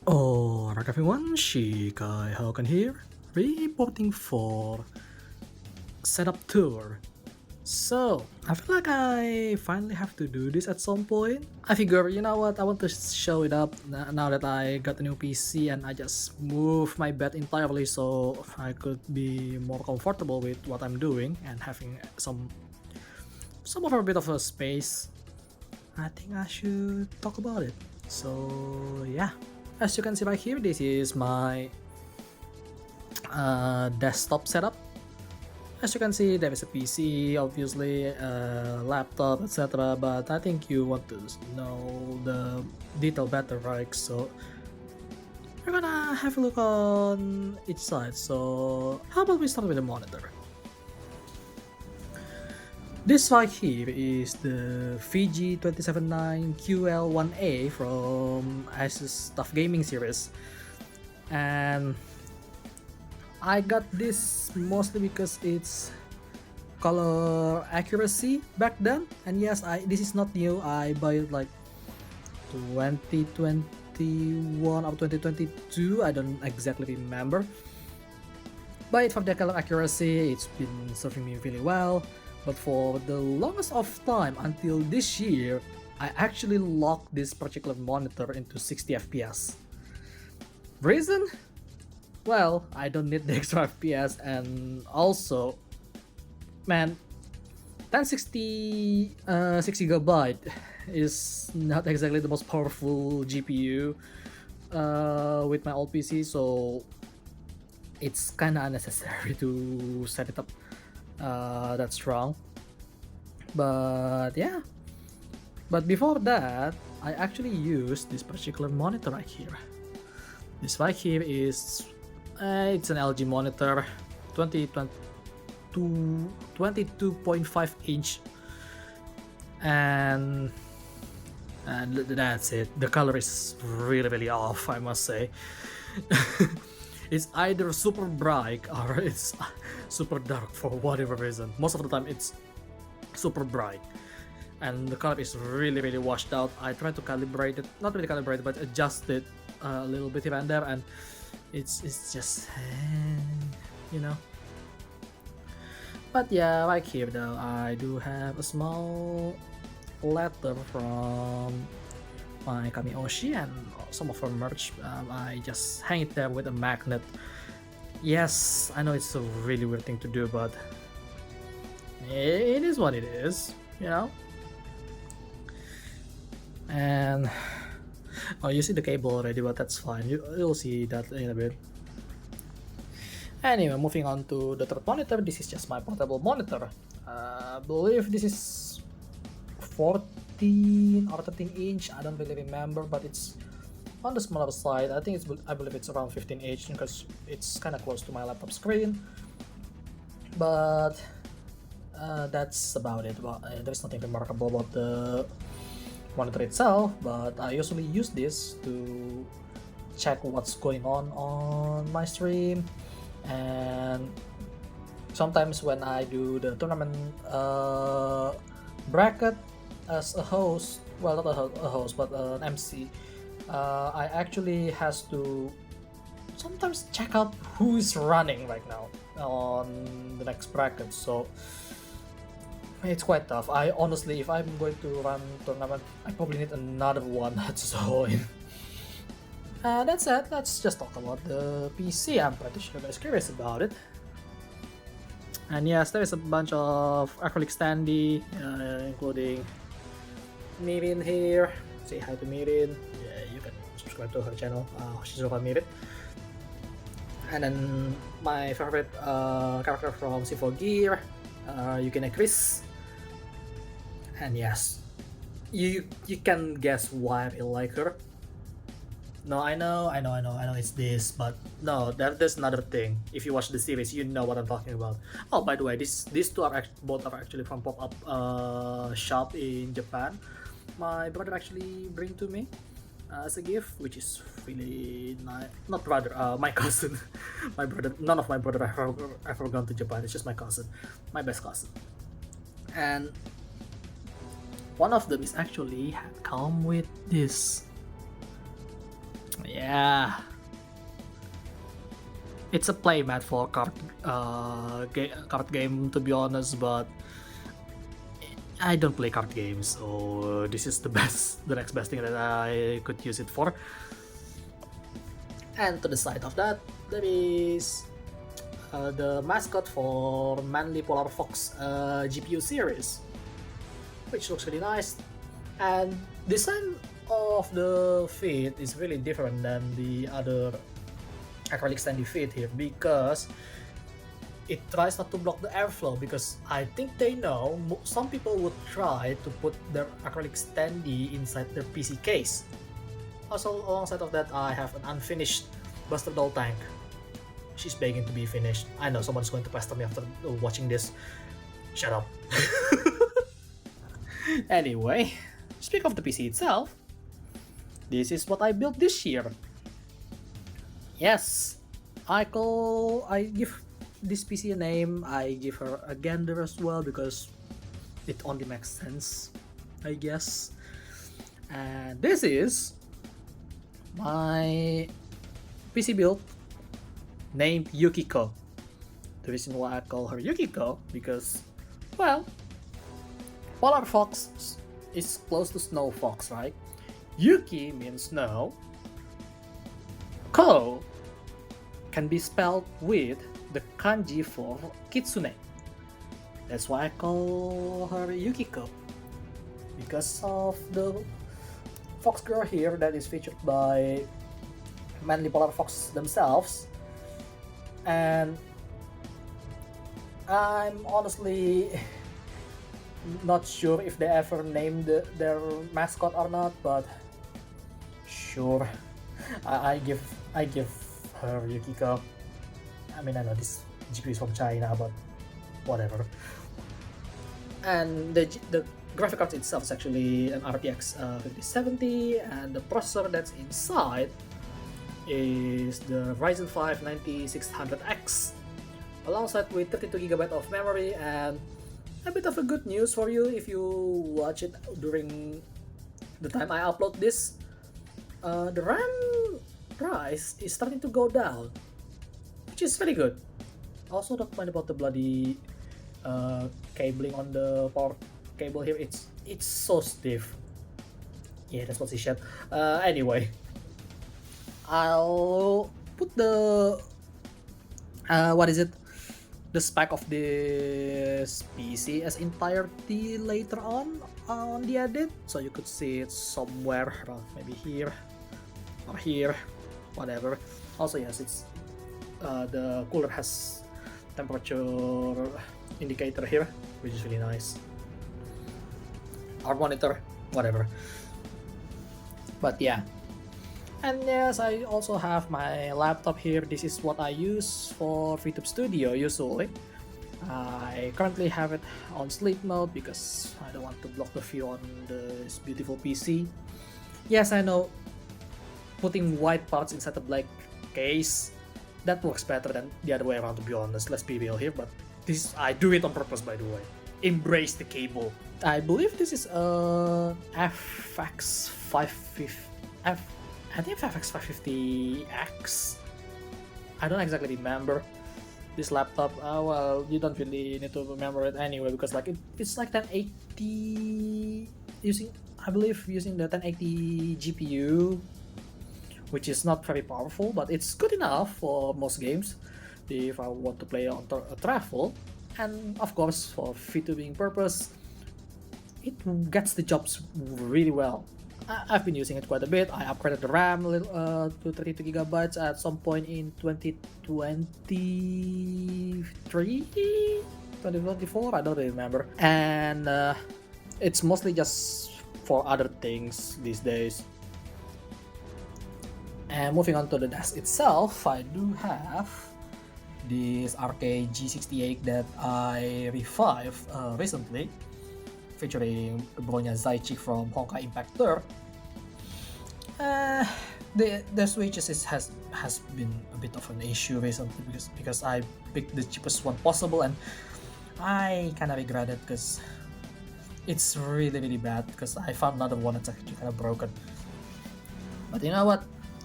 Alright everyone, Shikai Hogan here, reporting for setup tour. So, I feel like I finally have to do this at some point. I figure, you know what, I want to show it up now that I got a new PC and I just moved my bed entirely so I could be more comfortable with what I'm doing and having some of a bit of a space. I think I should talk about it. So, yeah. As you can see right here, this is my desktop setup. As you can see, there is a PC, obviously, a laptop, etc. But I think you want to know the detail better, right? So we're gonna have a look on each side. So how about we start with the monitor? This right here is the VG279QL1A from Asus TUF Gaming series, and I got this mostly because it's color accuracy back then. And yes, this is not new. I buy it like 2021 or 2022. I don't exactly remember. Buy it for the color accuracy. It's been serving me really well. But for the longest of time until this year, I actually locked this particular monitor into 60 FPS. Reason? Well, I don't need the extra FPS, and also, man, 1060 6GB is not exactly the most powerful GPU with my old PC, so it's kind of unnecessary to set it up that strong. But yeah, but before that, I actually used this particular monitor right here. This right here is it's an LG monitor, 22.5 inch, and that's it. The color is really off, I must say. It's either super bright or it's super dark for whatever reason. Most of the time it's super bright and the color is really washed out. I tried to calibrate it, not really calibrate it, but adjust it a little bit here and there, and it's just you know. But yeah, right here though, I do have a small letter from my Kamioshi and some of her merch. I just hang it there with a magnet. Yes, I know it's a really weird thing to do, but it is what it is, you know. And oh, you see the cable already, but that's fine. You'll see that in a bit. Anyway, moving on to the third monitor. This is just my portable monitor. I believe this is 14 or 13 inch. I don't really remember, but it's on the smaller side. I believe it's around 15 inch because it's kind of close to my laptop screen. But that's about it. There's nothing remarkable about the monitor itself, but I usually use this to check what's going on my stream, and sometimes when I do the tournament bracket as a host, well, not a host but an MC, I actually has to sometimes check out who is running right now on the next bracket. So it's quite tough. I honestly, if I'm going to run tournament, I probably need another one to join. That's it. Let's just talk about the PC. I'm pretty sure you guys curious about it. And yes, there is a bunch of acrylic standee, including Mirin here. Say hi to Mirin. Yeah, you can subscribe to her channel, Shizuka Mirin. And then my favorite character from C4 Gear, Yukina Chris. And yes, you can guess why I like her. No, I know it's this, but no, there's another thing. If you watch the series, you know what I'm talking about. Oh, by the way, these two are both are actually from pop-up shop in Japan. My brother actually bring to me as a gift, which is really nice. Not brother, my cousin. My brother, none of my brother ever gone to Japan. It's just my cousin, my best cousin. And one of them is actually come with this Yeah, it's a playmat for card game to be honest, but I don't play card games, so this is the best, the next best thing that I could use it for. And to the side of that, there is the mascot for Manly Polar Fox GPU series, which looks really nice. And design of the feet is really different than the other acrylic standee feet here because it tries not to block the airflow, because I think they know some people would try to put their acrylic standee inside their PC case. Also, alongside of that, I have an unfinished Buster Doll tank. She's begging to be finished. I know someone's going to pester me after watching this. Shut up. Anyway, speak of the PC itself, this is what I built this year. Yes, I give this PC a name, I give her a gender as well because it only makes sense, I guess. And this is my PC build named Yukiko. The reason why I call her Yukiko because, well, Polar Fox is close to Snow Fox, right? Yuki means snow. Ko can be spelled with the kanji for kitsune. That's why I call her Yukiko, because of the fox girl here that is featured by Manly Polar Fox themselves. And I'm honestly not sure if they ever named their mascot or not, but sure, I give her Yukiko. I mean, I know this GPU is from China, but whatever. And the graphic card itself is actually an RTX 5070, and the processor that's inside is the Ryzen 5 9600X, alongside with 32GB of memory. And a bit of a good news for you if you watch it during the time I upload this, the RAM price is starting to go down, which is very good. Also, don't mind about the bloody cabling on the power cable here. It's so stiff. Yeah, that's what she said. Anyway, I'll put the what is it? The spec of this PC as entirety later on the edit, so you could see it somewhere around maybe here or here, whatever. Also, yes, it's the cooler has temperature indicator here, which is really nice. Our monitor, whatever. But yeah. And yes, I also have my laptop here. This is what I use for Vtuber Studio usually. I currently have it on sleep mode because I don't want to block the view on this beautiful PC. Yes, I know, putting white parts inside a black case, that works better than the other way around, to be honest. Let's be real here, but this I do it on purpose, by the way. Embrace the cable. I believe this is a FX 550. I think FX 550X. I don't exactly remember this laptop. Well, you don't really need to remember it anyway because like it's like 1080 I believe using the 1080 GPU, which is not very powerful, but it's good enough for most games if I want to play on a travel. And of course, for VTubing purpose, it gets the jobs really well. I've been using it quite a bit. I upgraded the RAM to 32GB at some point in 2023, 2024, I don't really remember. And it's mostly just for other things these days. And moving on to the desk itself, I do have this RK G68 that I revived recently, featuring Bronya Zaichik from Honkai Impact Tour. The switches has been a bit of an issue recently because I picked the cheapest one possible, and I kind of regret it because it's really bad because I found another one that's actually kind of broken. But you know what?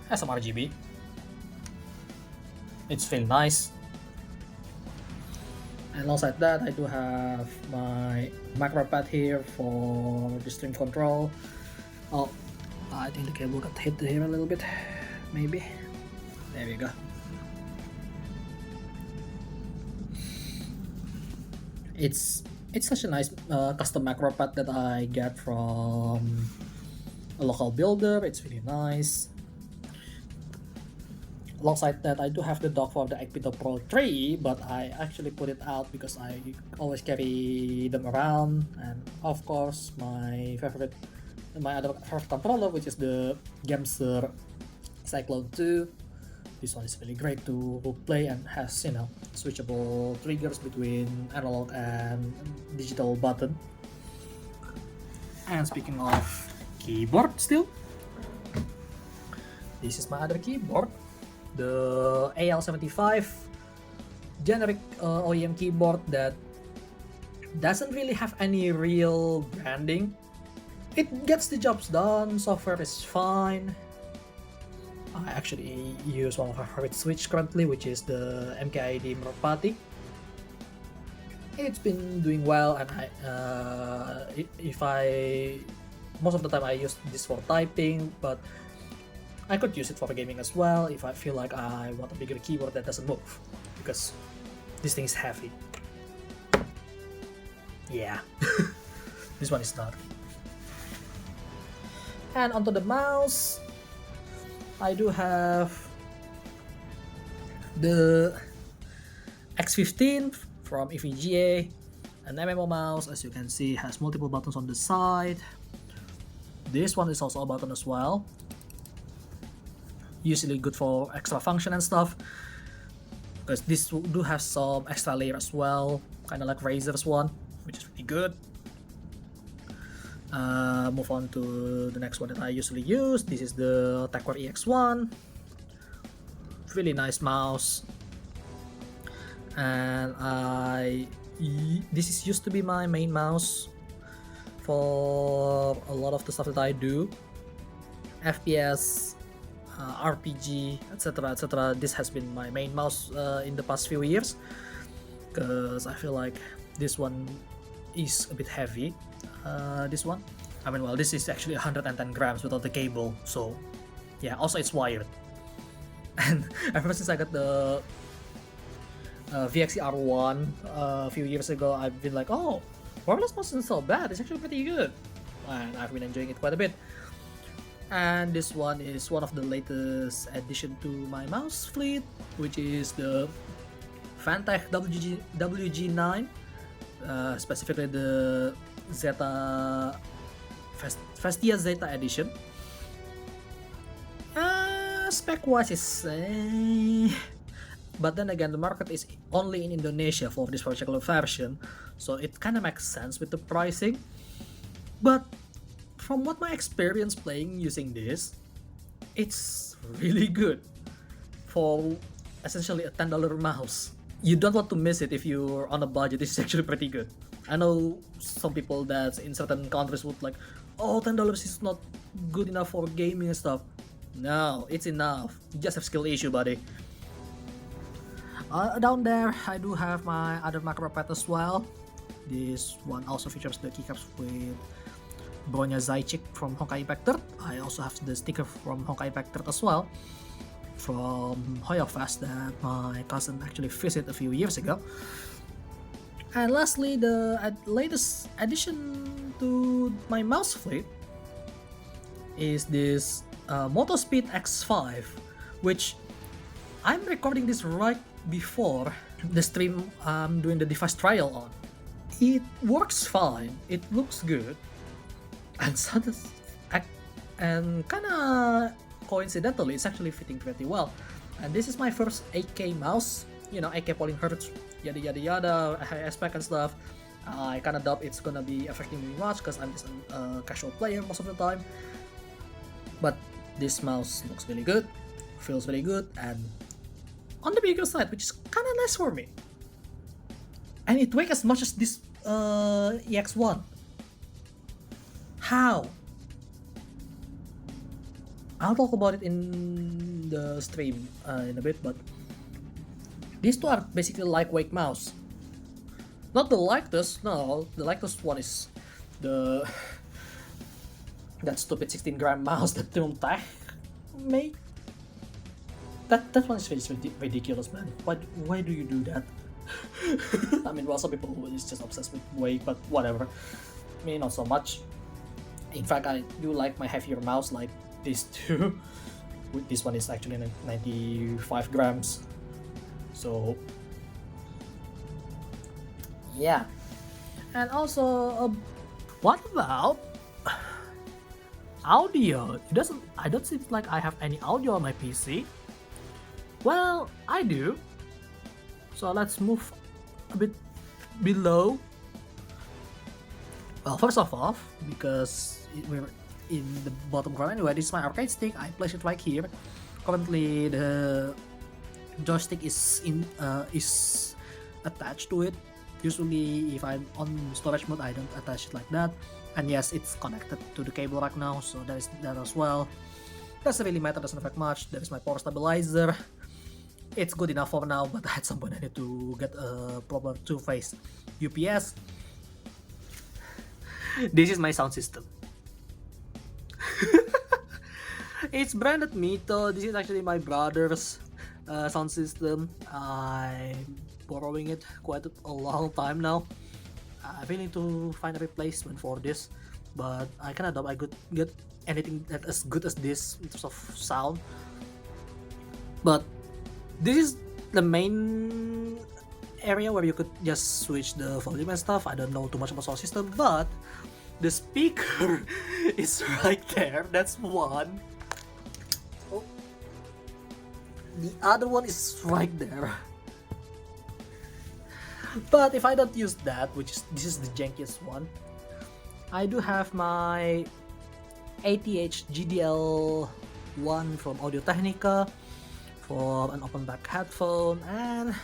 has some RGB. It's really nice. And alongside that, I do have my macro pad here for the stream control. Oh, I think the cable got hit here a little bit, maybe. There we go. It's such a nice custom macro pad that I get from a local builder. It's really nice. Alongside that, I do have the dock for the Vtuber Pro 3, but I actually put it out because I always carry them around. And of course, my other favorite controller, which is the Gamser Cyclone 2. This one is really great to play and has, you know, switchable triggers between analog and digital button. And speaking of keyboard still, this is my other keyboard. The AL75 generic OEM keyboard that doesn't really have any real branding. It gets the jobs done, software is fine. I actually use one of my favorite switch currently, which is the MKID Merpati. It's been doing well, and most of the time I use this for typing, but I could use it for gaming as well if I feel like I want a bigger keyboard that doesn't move, because this thing is heavy. Yeah, this one is not. And onto the mouse, I do have the X15 from EVGA, an MMO mouse. As you can see, has multiple buttons on the side. This one is also a button as well. Usually good for extra function and stuff, because this do have some extra layer as well, kind of like Razer's one, which is really good. Move on to the next one that I usually use. This is the Tacor EX1. Really nice mouse, and this is used to be my main mouse for a lot of the stuff that I do, FPS, RPG, etc, etc. This has been my main mouse in the past few years, because I feel like this one is a bit heavy. This one, I mean, well, this is actually 110 grams without the cable, so yeah, also it's wired. And ever since I got the VXE R1 a few years ago, I've been like, oh, wireless mouse isn't so bad, it's actually pretty good, and I've been enjoying it quite a bit. And this one is one of the latest addition to my mouse fleet, which is the Fantech WG9, specifically the Vestia Zeta edition. Spec wise is but then again, the market is only in Indonesia for this particular version, so it kind of makes sense with the pricing. But from what my experience playing using this, it's really good for essentially a $10 mouse. You don't want to miss it if you're on a budget. This is actually pretty good. I know some people that in certain countries would like, oh, $10 is not good enough for gaming and stuff. No, it's enough. You just have skill issue, buddy. Down there, I do have my other macro pad as well. This one also features the keycaps with Bronya Zaichik from Honkai Impact 3. I also have the sticker from Honkai Impact 3 as well, from Hoyofest that my cousin actually visited a few years ago. And lastly, the latest addition to my mouse fleet is this Motospeed X5, which I'm recording this right before the stream I'm doing the device trial on. It works fine, it looks good, and kinda coincidentally, it's actually fitting pretty well. And this is my first 8K mouse, you know, 8K polling hertz, yada yada yada, high aspect and stuff. I kinda doubt it's gonna be affecting me much because I'm just a casual player most of the time. But this mouse looks really good, feels really good, and on the bigger side, which is kinda nice for me. And it weighs as much as this EX1. How? I'll talk about it in the stream in a bit, but these two are basically lightweight mouse. Not the lightest, no, the lightest one is the that stupid 16-gram mouse that Tech made. That one is ridiculous, man. Why do you do that? I mean, well, some people is just obsessed with weight, but whatever. Me, not so much. In fact, I do like my heavier mouse, like these two. This one is actually 95 grams. So, yeah. And also, what about audio? I don't seem like I have any audio on my PC. Well, I do. So let's move a bit below. Well, first of all, because we're in the bottom corner anyway, this is my arcade stick. I place it right here. Currently, the joystick is attached to it. Usually, if I'm on storage mode, I don't attach it like that. And yes, it's connected to the cable right now, so there is that as well. Doesn't really matter, doesn't affect much. There is my power stabilizer. It's good enough for now, but at some point I need to get a proper two-phase UPS. This is my sound system. It's branded Mito. This is actually my brother's sound system. I'm borrowing it quite a long time now. I really need to find a replacement for this, but I cannot doubt I could get anything that as good as this in terms of sound. But this is the main area where you could just switch the volume and stuff. I don't know too much about sound system, but the speaker is right there. That's one. Oh. The other one is right there. But if I don't use that, this is the jankiest one, I do have my ATH GDL1 from Audio Technica for an open back headphone, and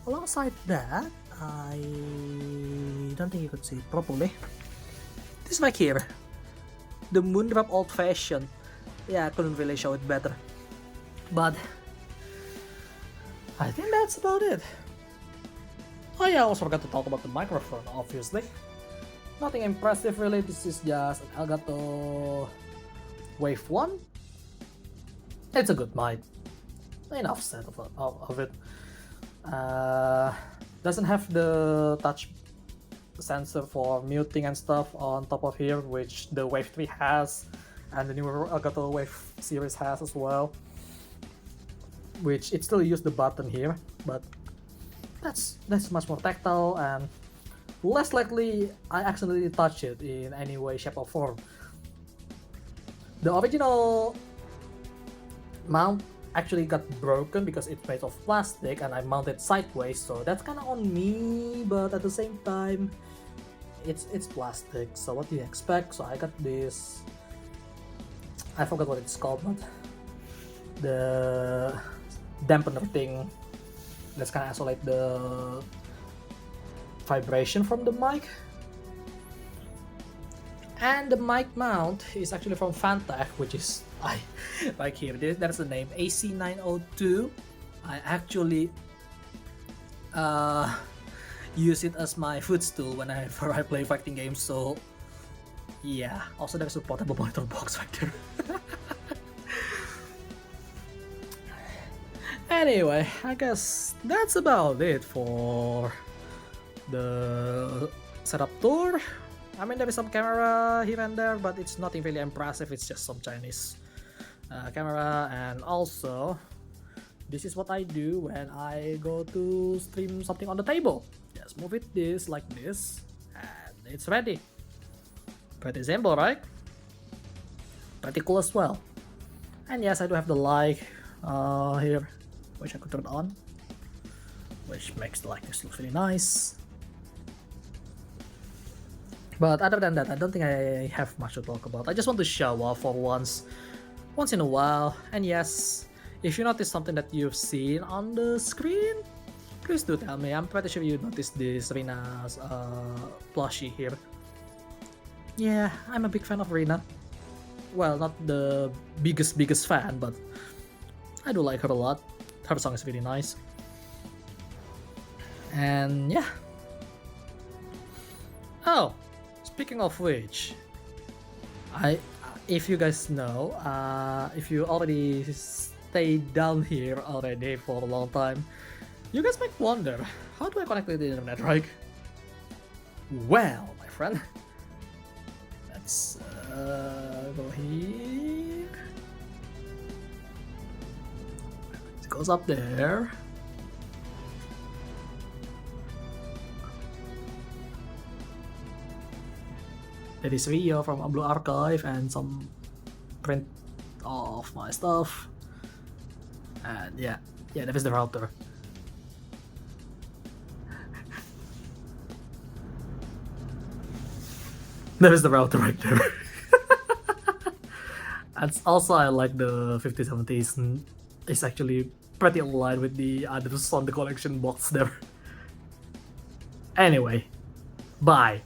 alongside that, I don't think you could see it properly. This mic here, the Moondrop Old Fashioned. Yeah, I couldn't really show it better, but I think that's about it. Oh yeah, I also forgot to talk about the microphone, obviously. Nothing impressive really, this is just an Elgato Wave 1. It's a good mic. Enough said of it. Doesn't have the touch sensor for muting and stuff on top of here, which the Wave 3 has, and the newer Elgato Wave series has as well. Which it still uses the button here, but that's much more tactile and less likely I accidentally touch it in any way, shape, or form. The original mount actually got broken because it's made of plastic and I mounted sideways, so that's kind of on me, but at the same time it's plastic, so what do you expect? So I got this, I forgot what it's called, but the dampener thing that's kind of isolate the vibration from the mic. And the mic mount is actually from Vtuber, which is like here. There's the name AC902. I actually use it as my footstool whenever I play fighting games. So yeah. Also, there's a portable monitor box right there. Anyway, I guess that's about it for the setup tour. I mean, there is some camera here and there, but it's nothing really impressive. It's just some Chinese camera, and also this is what I do when I go to stream something on the table. Just move it like this, and it's ready. Pretty simple, right? Pretty cool as well. And yes, I do have the light here, which I could turn on, which makes the likeness look really nice. But other than that, I don't think I have much to talk about. I just want to show off for once in a while. And yes, if you notice something that you've seen on the screen, please do tell me. I'm pretty sure you noticed this Rina's plushie here. Yeah, I'm a big fan of Rina. well, not the biggest fan, but I do like her a lot. Her song is really nice. And yeah. Oh, speaking of which, if you guys know, if you already stayed down here already for a long time, you guys might wonder, how do I connect to the internet, right? Well, my friend, let's go here. It goes up there. There is video from a Blue Archive and some print of my stuff. And yeah, that is the router. That is the router right there. And also I like the 5070s. It's actually pretty aligned with the others on the collection box there. Anyway, bye.